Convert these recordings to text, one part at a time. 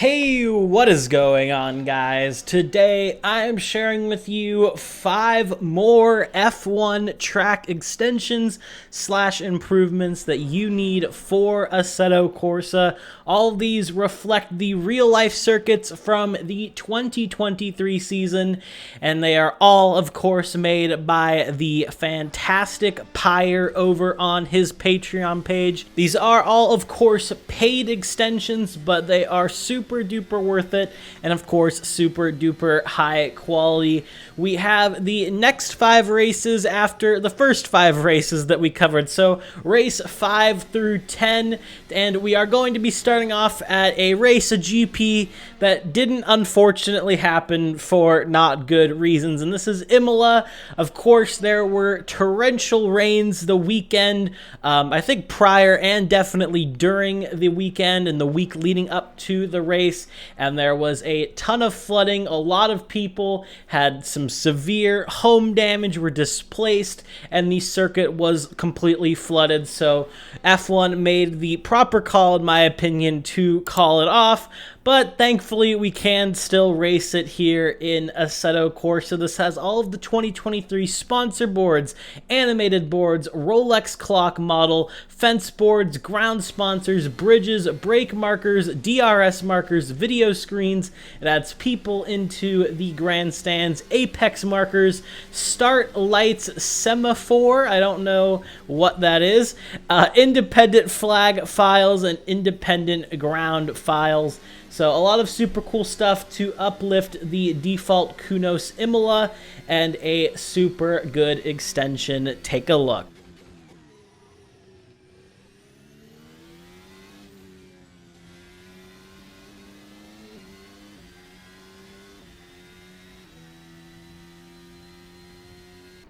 Hey, what is going on, guys? Today I am sharing with you 5 more F1 track extensions / improvements that you need for Assetto Corsa. All of these reflect the real-life circuits from the 2023 season, and they are all, of course, made by the fantastic Pyre over on his Patreon page. These are all, of course, paid extensions, but they are super duper worth it, and of course super duper high quality. We have the next 5 races after the first 5 races that we covered, so race 5 through 10, and we are going to be starting off at a GP that didn't unfortunately happen for not good reasons, and this is Imola. Of course, there were torrential rains the weekend, I think prior and definitely during the weekend and the week leading up to the race, and there was a ton of flooding. A lot of people had some severe home damage, were displaced, and the circuit was completely flooded. So F1 made the proper call, in my opinion, to call it off. But thankfully, we can still race it here in Assetto Corsa. This has all of the 2023 sponsor boards, animated boards, Rolex clock model, fence boards, ground sponsors, bridges, brake markers, DRS markers, video screens. It adds people into the grandstands, apex markers, start lights, semaphore, I don't know what that is, independent flag files, and independent ground files. So a lot of super cool stuff to uplift the default Kunos Imola, and a super good extension. Take a look.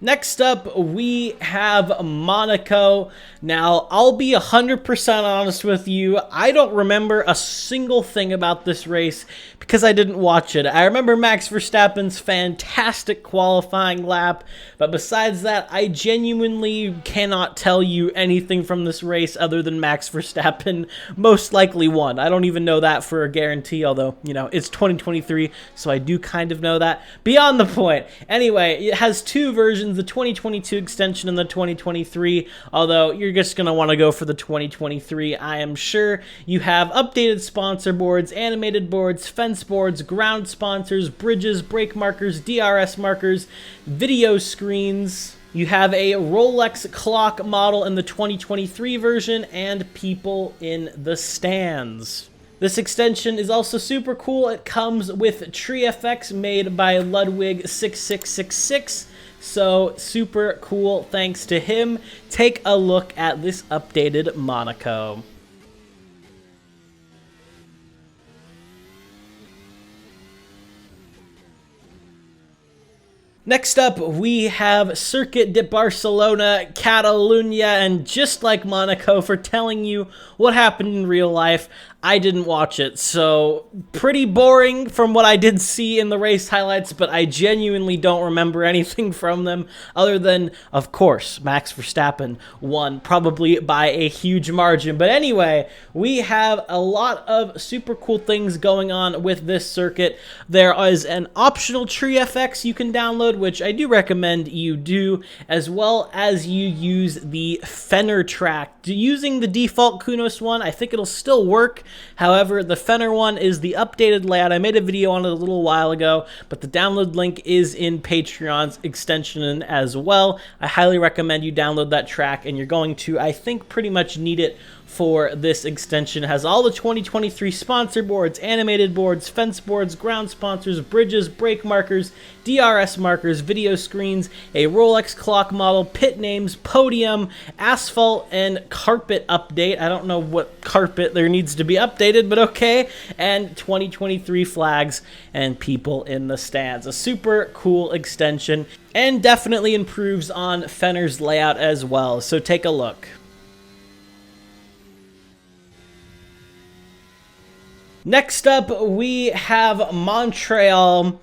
Next up, we have Monaco. Now, I'll be 100% honest with you. I don't remember a single thing about this race because I didn't watch it. I remember Max Verstappen's fantastic qualifying lap, but besides that, I genuinely cannot tell you anything from this race other than Max Verstappen most likely won. I don't even know that for a guarantee, although, you know, it's 2023, so I do kind of know that. Beyond the point. Anyway, it has 2 versions, the 2022 extension and the 2023, although you're just going to want to go for the 2023, I am sure. You have updated sponsor boards, animated boards, fence boards, ground sponsors, bridges, brake markers, DRS markers, video screens. You have a Rolex clock model in the 2023 version, and people in the stands. This extension is also super cool. It comes with tree effects made by Ludwig6666. So super cool, thanks to him. Take a look at this updated Monaco. Next up, we have Circuit de Barcelona, Catalunya, and just like Monaco, for telling you what happened in real life, I didn't watch it, so pretty boring from what I did see in the race highlights, but I genuinely don't remember anything from them other than, of course, Max Verstappen won, probably by a huge margin. But anyway, we have a lot of super cool things going on with this circuit. There is an optional tree FX you can download, which I do recommend you do, as well as you use the Fenner track. Using the default Kunos one, I think it'll still work. However, the Fenner one is the updated layout. I made a video on it a little while ago, but the download link is in Patreon's extension as well. I highly recommend you download that track, and you're going to, I think, pretty much need it for this extension. It has all the 2023 sponsor boards, animated boards, fence boards, ground sponsors, bridges, brake markers, DRS markers, video screens, a Rolex clock model, pit names, podium, asphalt, and carpet update. I don't know what carpet there needs to be updated, but okay. And 2023 flags and people in the stands. A super cool extension, and definitely improves on Fenner's layout as well. So take a look. Next up, we have Montreal.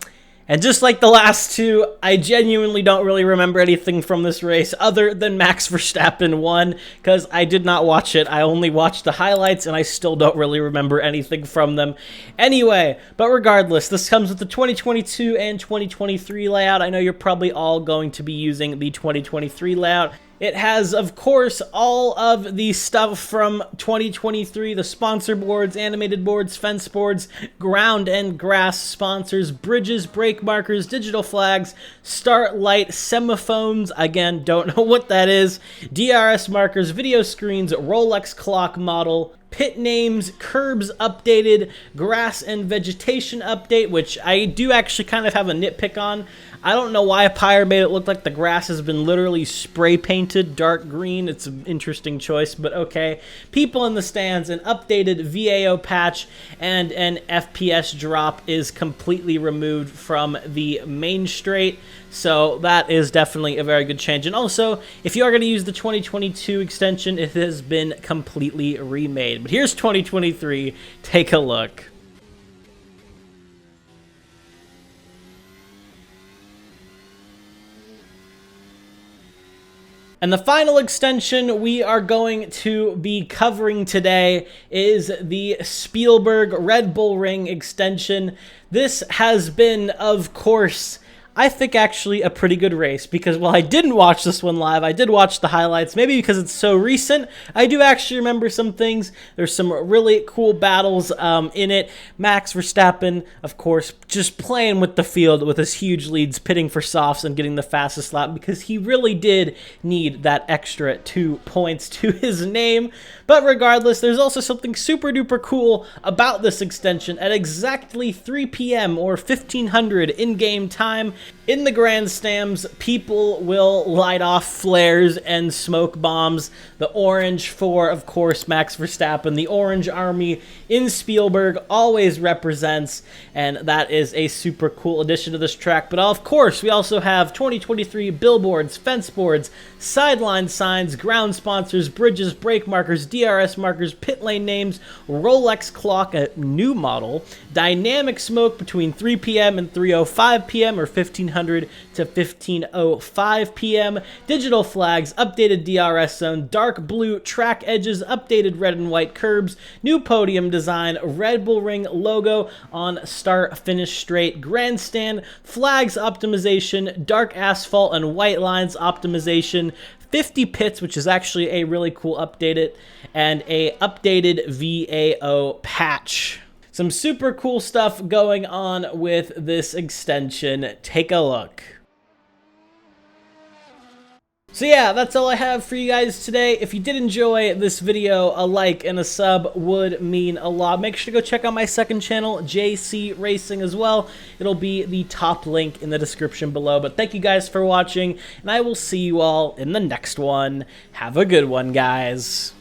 And just like the last two, I genuinely don't really remember anything from this race other than Max Verstappen won, because I did not watch it. I only watched the highlights, and I still don't really remember anything from them. Anyway, but regardless, this comes with the 2022 and 2023 layout. I know you're probably all going to be using the 2023 layout. It has, of course, all of the stuff from 2023, the sponsor boards, animated boards, fence boards, ground and grass sponsors, bridges, brake markers, digital flags, start light, semaphones, again, don't know what that is, DRS markers, video screens, Rolex clock model, pit names, curbs updated, grass and vegetation update, which I do actually kind of have a nitpick on. I don't know why Pyre made it look like the grass has been literally spray painted dark green. It's an interesting choice, but okay. People in the stands, an updated VAO patch, and an FPS drop is completely removed from the main straight. So that is definitely a very good change. And also, if you are going to use the 2022 extension, it has been completely remade. But here's 2023. Take a look. And the final extension we are going to be covering today is the Spielberg Red Bull Ring extension. This has been, of course, I think actually a pretty good race, because while I didn't watch this one live, I did watch the highlights. Maybe because it's so recent, I do actually remember some things. There's some really cool battles in it. Max Verstappen, of course, just playing with the field with his huge leads, pitting for softs and getting the fastest lap, because he really did need that extra 2 points to his name. But regardless, there's also something super duper cool about this extension. At exactly 3 p.m. or 1500 in-game time, in the grandstands, people will light off flares and smoke bombs. The orange for, of course, Max Verstappen. The Orange Army in Spielberg always represents, and that is a super cool addition to this track. But of course, we also have 2023 billboards, fence boards, sideline signs, ground sponsors, bridges, brake markers, DRS markers, pit lane names, Rolex clock, a new model, dynamic smoke between 3 p.m. and 3:05 p.m. or 1500 to 15:05 p.m., digital flags, updated DRS zone, dark blue track edges, updated red and white curbs, new podium design, Red Bull Ring logo on start finish straight grandstand, flags optimization, dark asphalt and white lines optimization, 50 pits, which is actually a really cool update, and a updated VAO patch. Some super cool stuff going on with this extension. Take a look. So yeah, that's all I have for you guys today. If you did enjoy this video, a like and a sub would mean a lot. Make sure to go check out my second channel, JC Racing, as well. It'll be the top link in the description below. But thank you guys for watching, and I will see you all in the next one. Have a good one, guys.